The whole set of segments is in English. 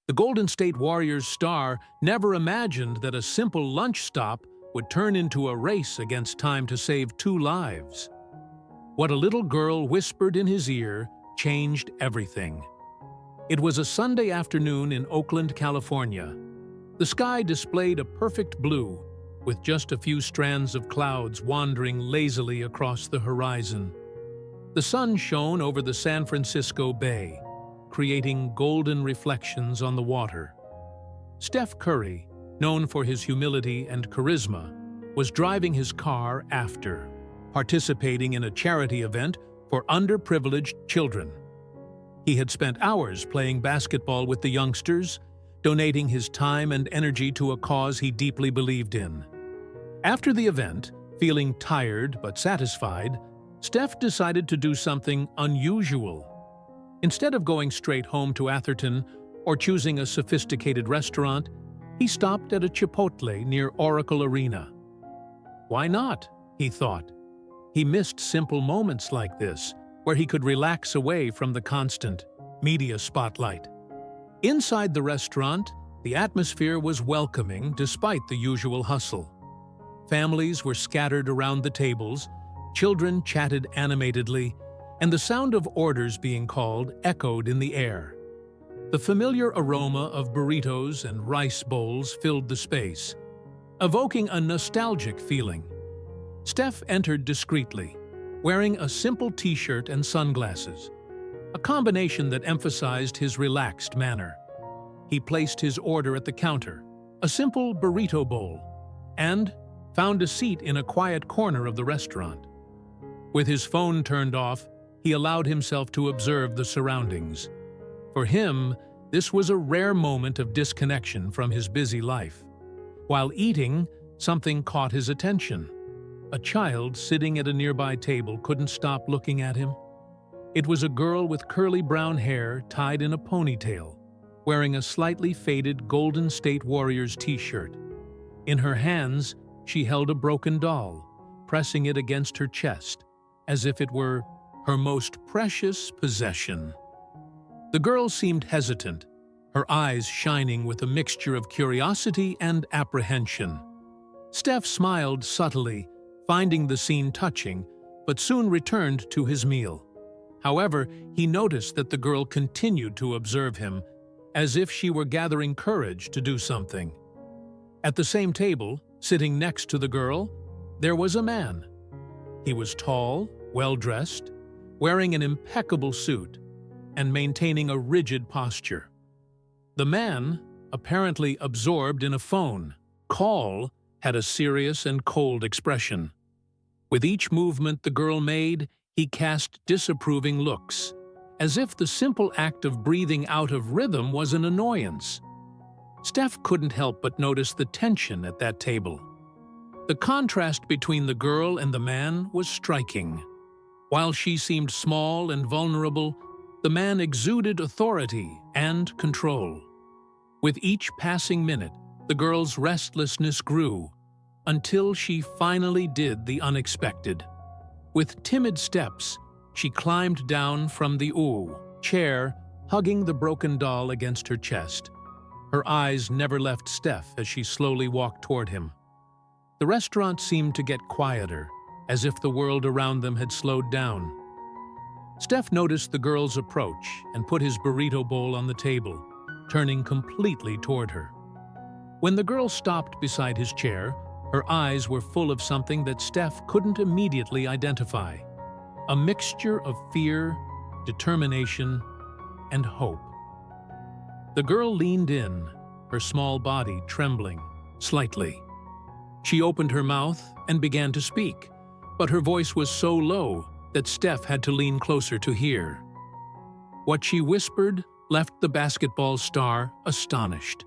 The Golden State Warriors star never imagined that a simple lunch stop would turn into a race against time to save two lives. What a little girl whispered in his ear changed everything. It was a Sunday afternoon in Oakland, California. The sky displayed a perfect blue, with just a few strands of clouds wandering lazily across the horizon. The sun shone over the San Francisco Bay, creating golden reflections on the water. Steph Curry, known for his humility and charisma, was driving his car after, participating in a charity event for underprivileged children. He had spent hours playing basketball with the youngsters, donating his time and energy to a cause he deeply believed in. After the event, feeling tired but satisfied, Steph decided to do something unusual. Instead of going straight home to Atherton or choosing a sophisticated restaurant, he stopped at a Chipotle near Oracle Arena. Why not? He thought. He missed simple moments like this, where he could relax away from the constant media spotlight. Inside the restaurant, the atmosphere was welcoming despite the usual hustle. Families were scattered around the tables, children chatted animatedly, and the sound of orders being called echoed in the air. The familiar aroma of burritos and rice bowls filled the space, evoking a nostalgic feeling. Steph entered discreetly, wearing a simple t-shirt and sunglasses, a combination that emphasized his relaxed manner. He placed his order at the counter, a simple burrito bowl, and found a seat in a quiet corner of the restaurant. With his phone turned off, he allowed himself to observe the surroundings. For him, this was a rare moment of disconnection from his busy life. While eating, something caught his attention. A child sitting at a nearby table couldn't stop looking at him. It was a girl with curly brown hair tied in a ponytail, wearing a slightly faded Golden State Warriors t-shirt. In her hands, she held a broken doll, pressing it against her chest, as if it were her most precious possession. The girl seemed hesitant, her eyes shining with a mixture of curiosity and apprehension. Steph smiled subtly, finding the scene touching, but soon returned to his meal. However, he noticed that the girl continued to observe him, as if she were gathering courage to do something. At the same table, sitting next to the girl, there was a man. He was tall, well-dressed, wearing an impeccable suit, and maintaining a rigid posture. The man, apparently absorbed in a phone call, had a serious and cold expression. With each movement the girl made, he cast disapproving looks, as if the simple act of breathing out of rhythm was an annoyance. Steph couldn't help but notice the tension at that table. The contrast between the girl and the man was striking. While she seemed small and vulnerable, the man exuded authority and control. With each passing minute, the girl's restlessness grew, until she finally did the unexpected. With timid steps, she climbed down from the chair, hugging the broken doll against her chest. Her eyes never left Steph as she slowly walked toward him. The restaurant seemed to get quieter, as if the world around them had slowed down. Steph noticed the girl's approach and put his burrito bowl on the table, turning completely toward her. When the girl stopped beside his chair, her eyes were full of something that Steph couldn't immediately identify. A mixture of fear, determination, and hope. The girl leaned in, her small body trembling slightly. She opened her mouth and began to speak, but her voice was so low that Steph had to lean closer to hear. What she whispered left the basketball star astonished.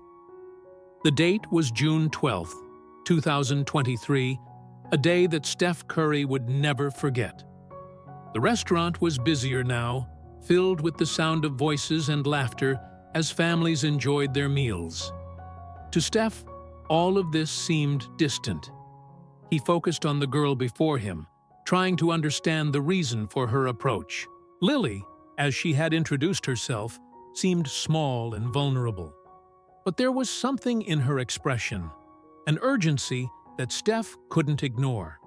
The date was June 12th, 2023, a day that Steph Curry would never forget. The restaurant was busier now, filled with the sound of voices and laughter as families enjoyed their meals. To Steph, all of this seemed distant. He focused on the girl before him, trying to understand the reason for her approach. Lily, as she had introduced herself, seemed small and vulnerable, But there was something in her expression, an urgency that Steph couldn't ignore.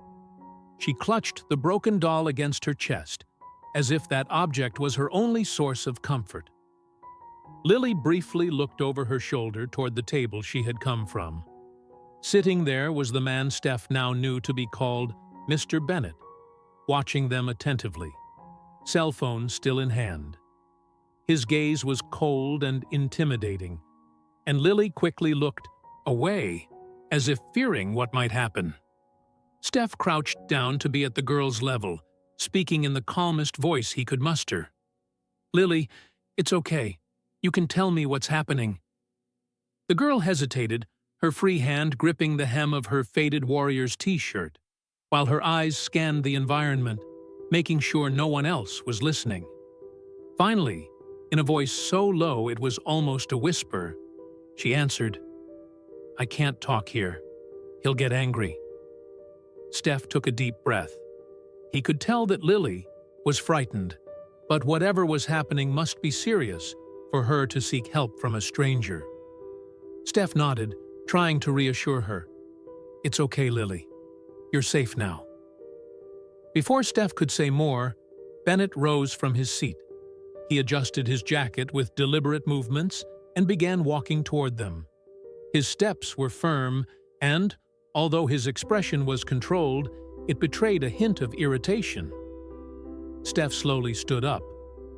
She clutched the broken doll against her chest, as if that object was her only source of comfort. Lily briefly looked over her shoulder toward the table she had come from. Sitting there was the man Steph now knew to be called Mr. Bennett, watching them attentively, cell phone still in hand. His gaze was cold and intimidating, and Lily quickly looked away, as if fearing what might happen. Steph crouched down to be at the girl's level, speaking in the calmest voice he could muster. "Lily, it's okay. You can tell me what's happening." The girl hesitated, her free hand gripping the hem of her faded Warriors t-shirt, while her eyes scanned the environment, making sure no one else was listening. Finally, in a voice so low it was almost a whisper, she answered, "I can't talk here. He'll get angry." Steph took a deep breath. He could tell that Lily was frightened, but whatever was happening must be serious for her to seek help from a stranger. Steph nodded, trying to reassure her. "It's okay, Lily. You're safe now." Before Steph could say more, Bennett rose from his seat. He adjusted his jacket with deliberate movements and began walking toward them. His steps were firm and, although his expression was controlled, it betrayed a hint of irritation. Steph slowly stood up,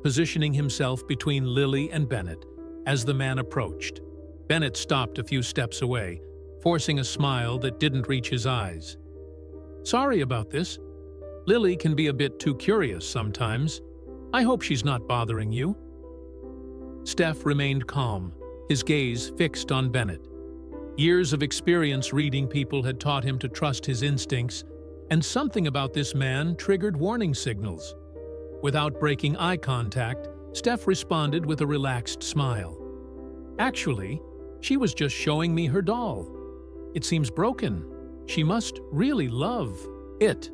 positioning himself between Lily and Bennett as the man approached. Bennett stopped a few steps away, forcing a smile that didn't reach his eyes. "Sorry about this. Lily can be a bit too curious sometimes. I hope she's not bothering you." Steph remained calm, his gaze fixed on Bennett. Years of experience reading people had taught him to trust his instincts, and something about this man triggered warning signals. Without breaking eye contact, Steph responded with a relaxed smile. "Actually, she was just showing me her doll. It seems broken. She must really love it."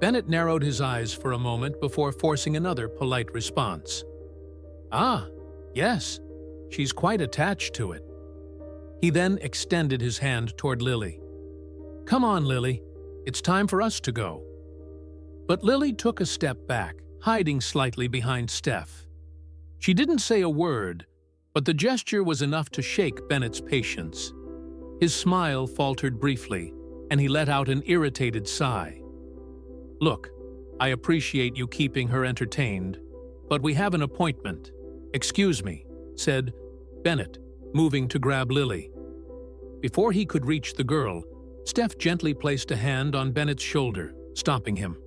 Bennett narrowed his eyes for a moment before forcing another polite response. "Ah, yes, she's quite attached to it." He then extended his hand toward Lily. "Come on, Lily. It's time for us to go." But Lily took a step back, hiding slightly behind Steph. She didn't say a word, but the gesture was enough to shake Bennett's patience. His smile faltered briefly, and he let out an irritated sigh. "Look, I appreciate you keeping her entertained, but we have an appointment." "Excuse me," said Bennett, moving to grab Lily. Before he could reach the girl, Steph gently placed a hand on Bennett's shoulder, stopping him.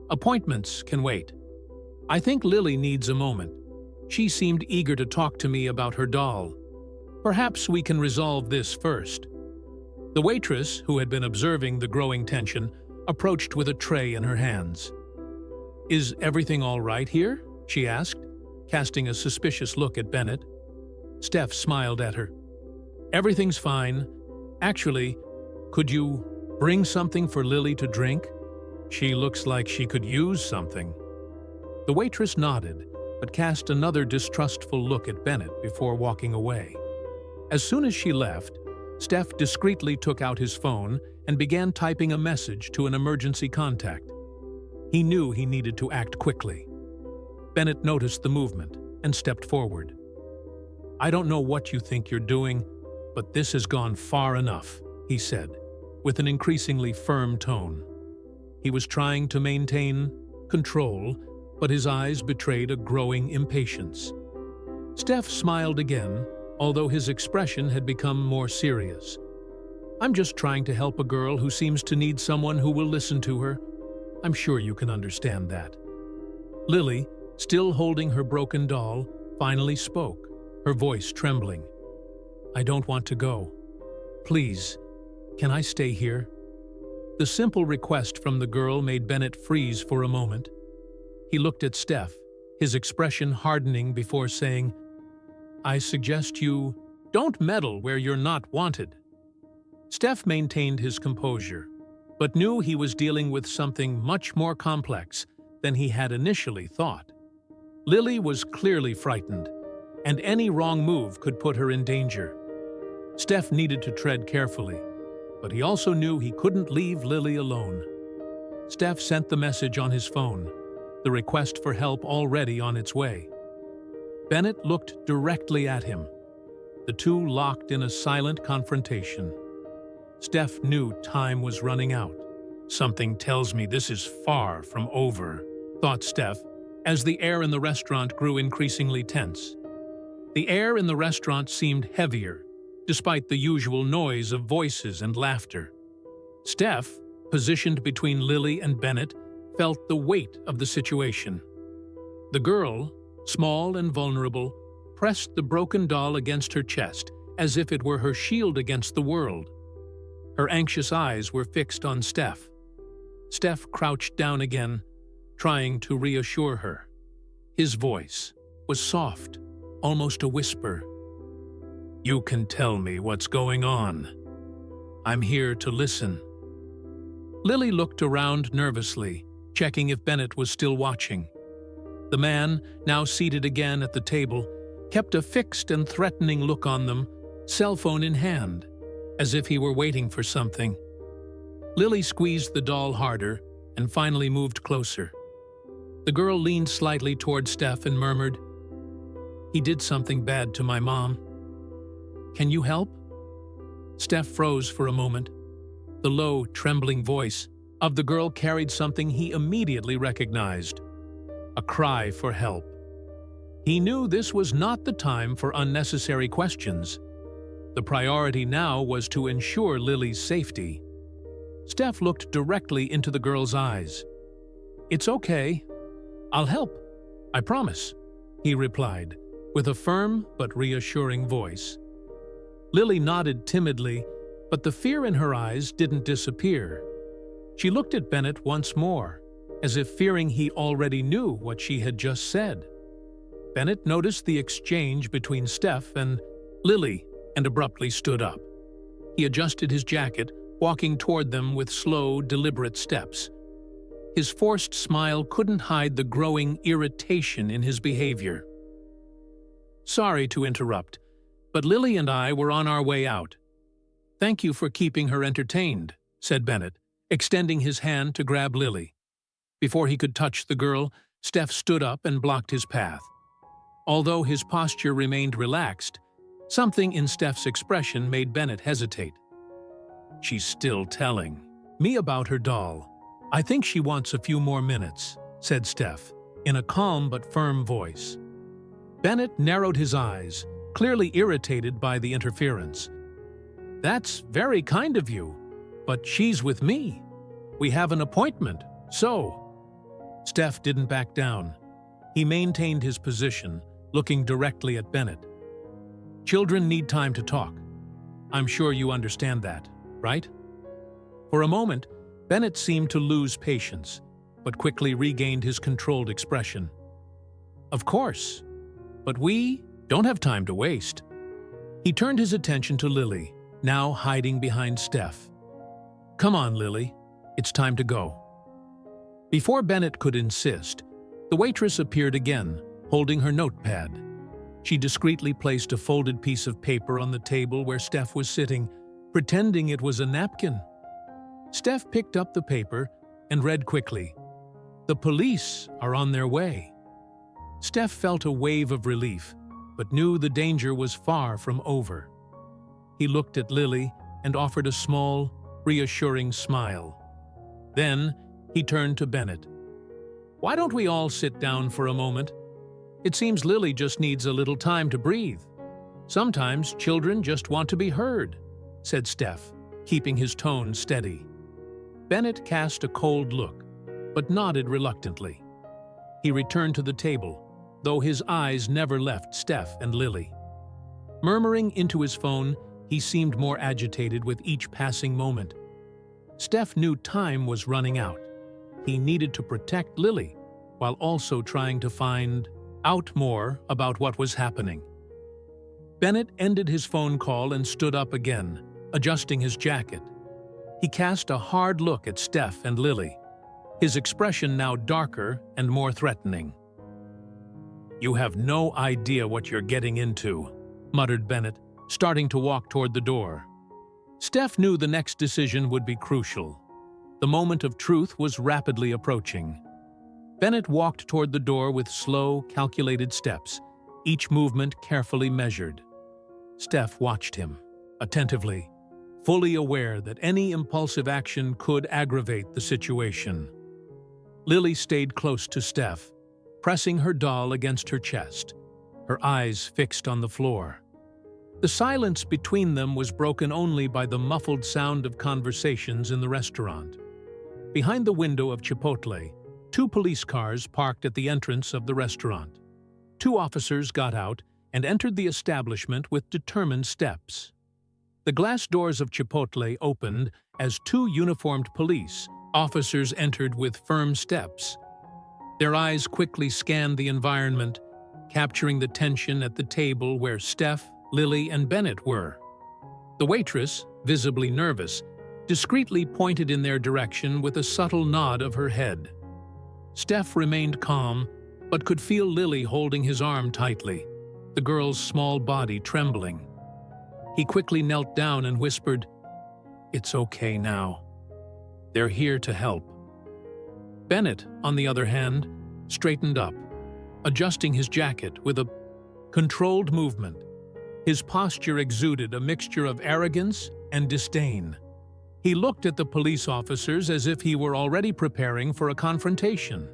"Appointments can wait. I think Lily needs a moment. She seemed eager to talk to me about her doll. Perhaps we can resolve this first." The waitress, who had been observing the growing tension, approached with a tray in her hands. "Is everything all right here?" she asked, casting a suspicious look at Bennett. Steph smiled at her. "Everything's fine. Actually, could you bring something for Lily to drink? She looks like she could use something." The waitress nodded, but cast another distrustful look at Bennett before walking away. As soon as she left, Steph discreetly took out his phone and began typing a message to an emergency contact. He knew he needed to act quickly. Bennett noticed the movement and stepped forward. "I don't know what you think you're doing, but this has gone far enough," he said, with an increasingly firm tone. He was trying to maintain control, but his eyes betrayed a growing impatience. Steph smiled again, although his expression had become more serious. "I'm just trying to help a girl who seems to need someone who will listen to her. I'm sure you can understand that." Lily, still holding her broken doll, finally spoke, her voice trembling. "I don't want to go. Please, can I stay here?" The simple request from the girl made Bennett freeze for a moment. He looked at Steph, his expression hardening before saying, "I suggest you don't meddle where you're not wanted." Steph maintained his composure, but knew he was dealing with something much more complex than he had initially thought. Lily was clearly frightened, and any wrong move could put her in danger. Steph needed to tread carefully, but he also knew he couldn't leave Lily alone. Steph sent the message on his phone, the request for help already on its way. Bennett looked directly at him. The two locked in a silent confrontation. Steph knew time was running out. "Something tells me this is far from over," thought Steph, as the air in the restaurant grew increasingly tense. The air in the restaurant seemed heavier, despite the usual noise of voices and laughter. Steph, positioned between Lily and Bennett, felt the weight of the situation. The girl, small and vulnerable, pressed the broken doll against her chest as if it were her shield against the world. Her anxious eyes were fixed on Steph. Steph crouched down again, trying to reassure her. His voice was soft, almost a whisper. "You can tell me what's going on. I'm here to listen." Lily looked around nervously, checking if Bennett was still watching. The man, now seated again at the table, kept a fixed and threatening look on them, cell phone in hand, as if he were waiting for something. Lily squeezed the doll harder and finally moved closer. The girl leaned slightly toward Steph and murmured, "He did something bad to my mom. Can you help?" Steph froze for a moment. The low, trembling voice of the girl carried something he immediately recognized: a cry for help. He knew this was not the time for unnecessary questions. The priority now was to ensure Lily's safety. Steph looked directly into the girl's eyes. "It's okay. I'll help. I promise," he replied, with a firm but reassuring voice. Lily nodded timidly, but the fear in her eyes didn't disappear. She looked at Bennett once more, as if fearing he already knew what she had just said. Bennett noticed the exchange between Steph and Lily and abruptly stood up. He adjusted his jacket, walking toward them with slow, deliberate steps. His forced smile couldn't hide the growing irritation in his behavior. "Sorry to interrupt, but Lily and I were on our way out. Thank you for keeping her entertained," said Bennett, extending his hand to grab Lily. Before he could touch the girl, Steph stood up and blocked his path. Although his posture remained relaxed, something in Steph's expression made Bennett hesitate. "She's still telling me about her doll. I think she wants a few more minutes," said Steph, in a calm but firm voice. Bennett narrowed his eyes, clearly irritated by the interference. "That's very kind of you, but she's with me. We have an appointment, so—" Steph didn't back down. He maintained his position, looking directly at Bennett. "Children need time to talk. I'm sure you understand that, right?" For a moment, Bennett seemed to lose patience, but quickly regained his controlled expression. "Of course, but we don't have time to waste." He turned his attention to Lily, now hiding behind Steph. "Come on, Lily. It's time to go." Before Bennett could insist, the waitress appeared again, holding her notepad. She discreetly placed a folded piece of paper on the table where Steph was sitting, pretending it was a napkin. Steph picked up the paper and read quickly, "The police are on their way." Steph felt a wave of relief, but knew the danger was far from over. He looked at Lily and offered a small, reassuring smile. Then he turned to Bennett. "Why don't we all sit down for a moment? It seems Lily just needs a little time to breathe. Sometimes children just want to be heard," said Steph, keeping his tone steady. Bennett cast a cold look, but nodded reluctantly. He returned to the table, though his eyes never left Steph and Lily. Murmuring into his phone, he seemed more agitated with each passing moment. Steph knew time was running out. He needed to protect Lily, while also trying to find out more about what was happening. Bennett ended his phone call and stood up again, adjusting his jacket. He cast a hard look at Steph and Lily, his expression now darker and more threatening. "You have no idea what you're getting into," muttered Bennett, starting to walk toward the door. Steph knew the next decision would be crucial. The moment of truth was rapidly approaching. Bennett walked toward the door with slow, calculated steps, each movement carefully measured. Steph watched him, attentively, fully aware that any impulsive action could aggravate the situation. Lily stayed close to Steph, pressing her doll against her chest, her eyes fixed on the floor. The silence between them was broken only by the muffled sound of conversations in the restaurant. Behind the window of Chipotle, 2 police cars parked at the entrance of the restaurant. 2 officers got out and entered the establishment with determined steps. The glass doors of Chipotle opened as 2 uniformed police officers entered with firm steps. Their eyes quickly scanned the environment, capturing the tension at the table where Steph, Lily, and Bennett were. The waitress, visibly nervous, discreetly pointed in their direction with a subtle nod of her head. Steph remained calm, but could feel Lily holding his arm tightly, the girl's small body trembling. He quickly knelt down and whispered, "It's okay now. They're here to help." Bennett, on the other hand, straightened up, adjusting his jacket with a controlled movement. His posture exuded a mixture of arrogance and disdain. He looked at the police officers as if he were already preparing for a confrontation.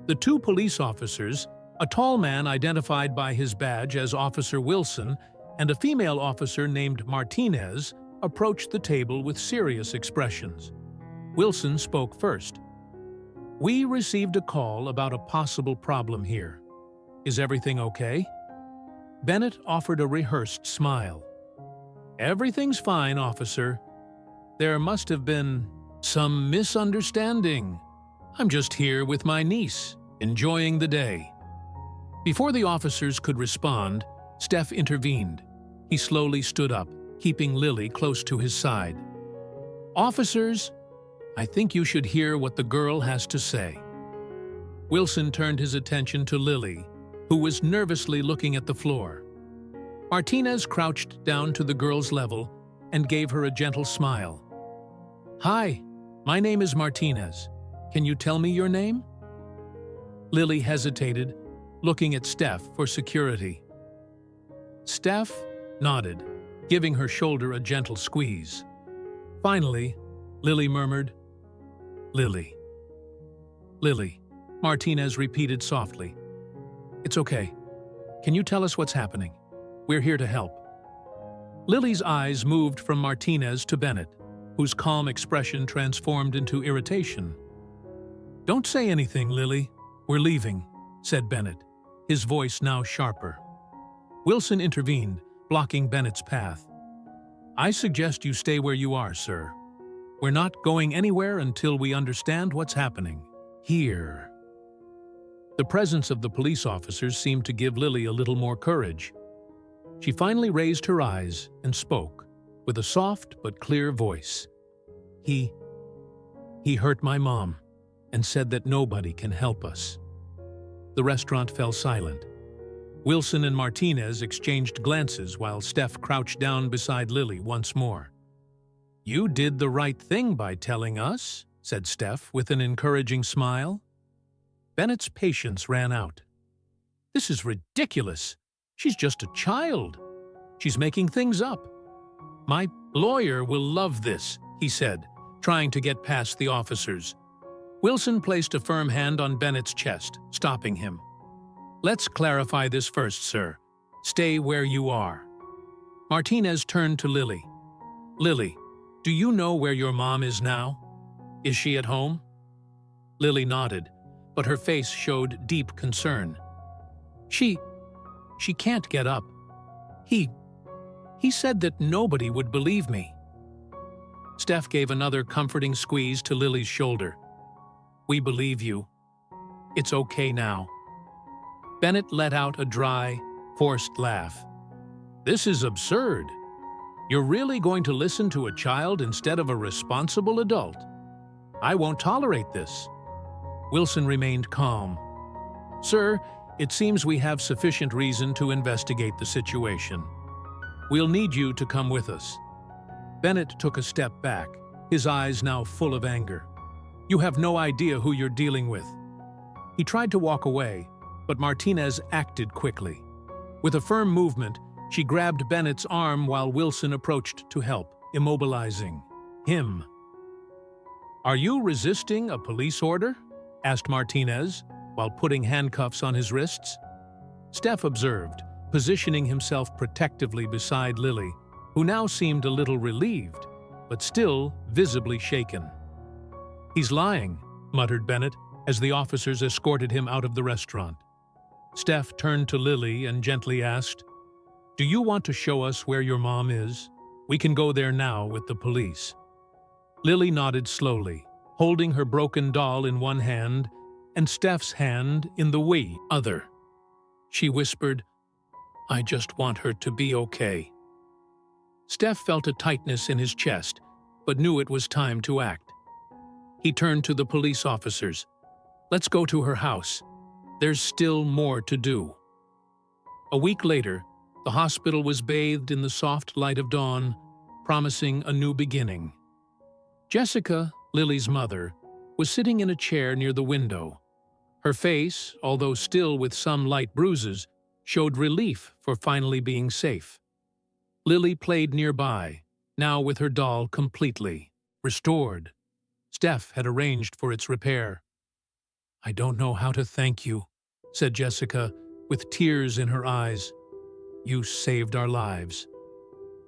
The 2 police officers, a tall man identified by his badge as Officer Wilson and a female officer named Martinez, approached the table with serious expressions. Wilson spoke first. "We received a call about a possible problem here. Is everything okay?" Bennett offered a rehearsed smile. "Everything's fine, officer. There must have been some misunderstanding. I'm just here with my niece, enjoying the day." Before the officers could respond, Steph intervened. He slowly stood up, keeping Lily close to his side. "Officers, I think you should hear what the girl has to say." Wilson turned his attention to Lily, who was nervously looking at the floor. Martinez crouched down to the girl's level and gave her a gentle smile. "Hi, my name is Martinez. Can you tell me your name?" Lily hesitated, looking at Steph for security. Steph nodded, giving her shoulder a gentle squeeze. Finally, Lily murmured, "Lily." "Lily," Martinez repeated softly. "It's okay. Can you tell us what's happening? We're here to help." Lily's eyes moved from Martinez to Bennett, whose calm expression transformed into irritation. "Don't say anything, Lily. We're leaving," said Bennett, his voice now sharper. Wilson intervened, blocking Bennett's path. "I suggest you stay where you are, sir. We're not going anywhere until we understand what's happening here." The presence of the police officers seemed to give Lily a little more courage. She finally raised her eyes and spoke, with a soft but clear voice. He hurt my mom and said that nobody can help us." The restaurant fell silent. Wilson and Martinez exchanged glances while Steph crouched down beside Lily once more. "You did the right thing by telling us," said Steph with an encouraging smile. Bennett's patience ran out. "This is ridiculous. She's just a child. She's making things up. My lawyer will love this," he said, trying to get past the officers. Wilson placed a firm hand on Bennett's chest, stopping him. "Let's clarify this first, sir. Stay where you are." Martinez turned to Lily. "Lily, do you know where your mom is now? Is she at home?" Lily nodded, but her face showed deep concern. She can't get up. He said that nobody would believe me." Steph gave another comforting squeeze to Lily's shoulder. "We believe you. It's okay now." Bennett let out a dry, forced laugh. "This is absurd. You're really going to listen to a child instead of a responsible adult? I won't tolerate this." Wilson remained calm. "Sir, It seems we have sufficient reason to investigate the situation. We'll need you to come with us." Bennett took a step back, his eyes now full of anger. "You have no idea who you're dealing with." He tried to walk away, but Martinez acted quickly. With a firm movement, she grabbed Bennett's arm while Wilson approached to help, immobilizing him. "Are you resisting a police order?" asked Martinez, while putting handcuffs on his wrists. Steph observed, positioning himself protectively beside Lily, who now seemed a little relieved, but still visibly shaken. "He's lying," muttered Bennett, as the officers escorted him out of the restaurant. Steph turned to Lily and gently asked, "Do you want to show us where your mom is? We can go there now with the police." Lily nodded slowly, holding her broken doll in one hand and Steph's hand in the other. She whispered, "I just want her to be okay." Steph felt a tightness in his chest, but knew it was time to act. He turned to the police officers. "Let's go to her house. There's still more to do." A week later, the hospital was bathed in the soft light of dawn, promising a new beginning. Jessica, Lily's mother, was sitting in a chair near the window. Her face, although still with some light bruises, showed relief for finally being safe. Lily played nearby, now with her doll completely restored. Steph had arranged for its repair. "I don't know how to thank you," said Jessica, with tears in her eyes. "You saved our lives."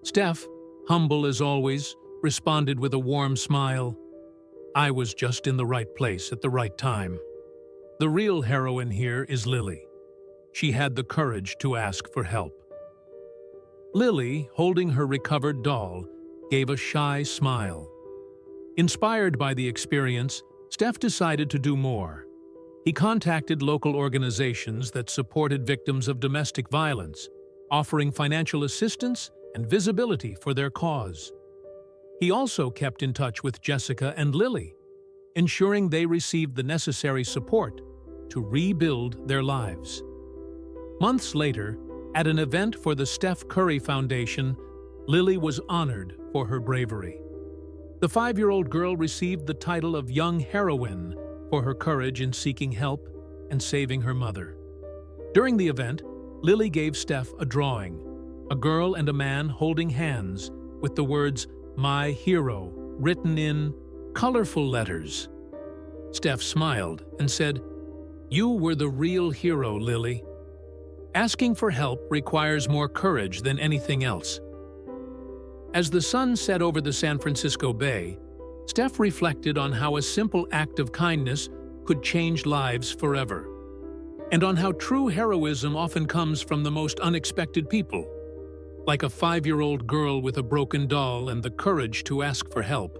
Steph, humble as always, responded with a warm smile. "I was just in the right place at the right time." The real heroine here is Lily. She had the courage to ask for help. Lily, holding her recovered doll, gave a shy smile. Inspired by the experience, Steph decided to do more. He contacted local organizations that supported victims of domestic violence, offering financial assistance and visibility for their cause. He also kept in touch with Jessica and Lily, ensuring they received the necessary support to rebuild their lives. Months later, at an event for the Steph Curry Foundation, Lily was honored for her bravery. The 5-year-old girl received the title of Young Heroine for her courage in seeking help and saving her mother. During the event, Lily gave Steph a drawing, a girl and a man holding hands with the words, "My hero," written in colorful letters. Steph smiled and said, "You were the real hero, Lily." Asking for help requires more courage than anything else. As the sun set over the San Francisco Bay, Steph reflected on how a simple act of kindness could change lives forever, and on how true heroism often comes from the most unexpected people, like a 5-year-old girl with a broken doll and the courage to ask for help.